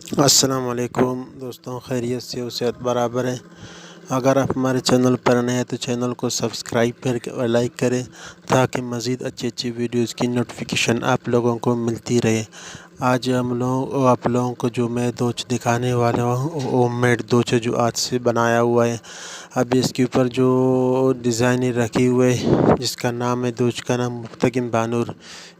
السلام علیکم دوستوں، خیریت سے و صحت برابر ہے۔ اگر آپ ہمارے چینل پر نئے ہیں تو چینل کو سبسکرائب کر کے اور لائک کریں تاکہ مزید اچھی ویڈیوز کی نوٹیفیکیشن آپ لوگوں کو ملتی رہے۔ آج آپ لوگوں کو جو میں دوچ دکھانے والا ہوں ہوم میڈ دوچ ہے، جو آج سے بنایا ہوا ہے۔ اب اس کے اوپر جو ڈیزائن رکھی ہوئے جس کا نام ہے، دوچ کا نام مفتگم بانور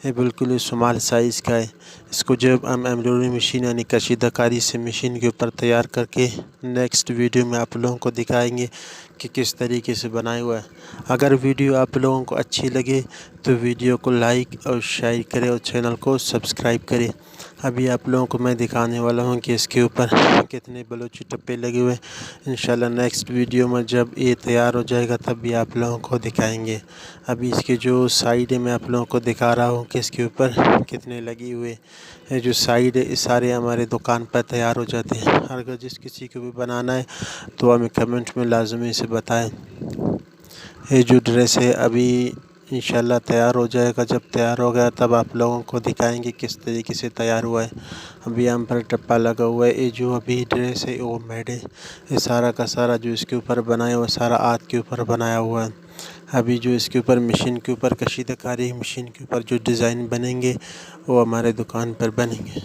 ہے، بالکل اسمال سائز کا ہے۔ اس کو جب ہم ایمبرائڈری مشین یعنی کشیدہ کاری سے مشین کے اوپر تیار کر کے نیکسٹ ویڈیو میں آپ لوگوں کو دکھائیں گے کہ کس طریقے سے بنایا ہوا ہے۔ اگر ویڈیو آپ لوگوں کو اچھی لگے تو ویڈیو کو لائک اور شیئر کریں اور چینل کو سبسکرائب کریں۔ ابھی آپ لوگوں کو میں دکھانے والا ہوں کہ اس کے اوپر کتنے بلوچی ٹپے لگے ہوئے ہیں۔ انشاءاللہ نیکسٹ ویڈیو میں جب یہ تیار ہو جائے گا تب بھی آپ لوگوں کو دکھائیں گے۔ ابھی اس کے جو سائیڈ ہے میں آپ لوگوں کو دکھا رہا ہوں کہ اس کے اوپر کتنے لگے ہوئے ہیں۔ جو سائیڈ ہے یہ سارے ہمارے دکان پر تیار ہو جاتے ہیں۔ اگر جس کسی کو بھی بنانا ہے تو ہمیں کمنٹ میں لازمی سے بتائیں۔ یہ جو ڈریس ہے ابھی انشاءاللہ تیار ہو جائے گا، جب تیار ہو گیا تب آپ لوگوں کو دکھائیں گے کس طریقے سے تیار ہوا ہے۔ ابھی یہاں پر ٹپا لگا ہوا ہے۔ یہ جو ابھی ڈریس ہے وہ میڈ ہے۔ یہ سارا کا سارا جو اس کے اوپر بنایا ہوا سارا ہاتھ کے اوپر بنایا ہوا ہے۔ ابھی جو اس کے اوپر مشین کے اوپر کشیدہ کاری مشین کے اوپر جو ڈیزائن بنیں گے وہ ہمارے دکان پر بنیں گے۔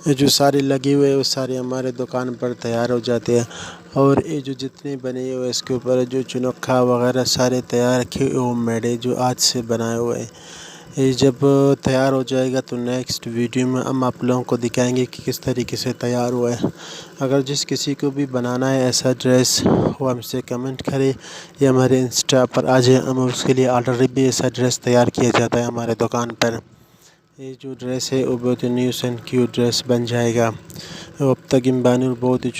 یہ جو سارے لگے ہوئے ہیں وہ سارے ہمارے دکان پر تیار ہو جاتے ہیں، اور یہ جو جتنے بنے ہوئے اس کے اوپر جو چنوکھا وغیرہ سارے تیار کیے ہوم میڈ ہے، جو آج سے بنائے ہوئے ہیں۔ یہ جب تیار ہو جائے گا تو نیکسٹ ویڈیو میں ہم آپ لوگوں کو دکھائیں گے کہ کس طریقے سے تیار ہوا ہے۔ اگر جس کسی کو بھی بنانا ہے ایسا ڈریس وہ ہم سے کمنٹ کرے یا ہمارے انسٹا پر آ جائے، ہم اس کے لیے آرڈر بھی ایسا ڈریس تیار کیا جاتا ہے ہمارے دکان پر۔ یہ جو ڈریس ہے وہ بہت نیو اینڈ کیوٹ ڈریس بن جائے گا۔ مفتگم بانور بہت ہی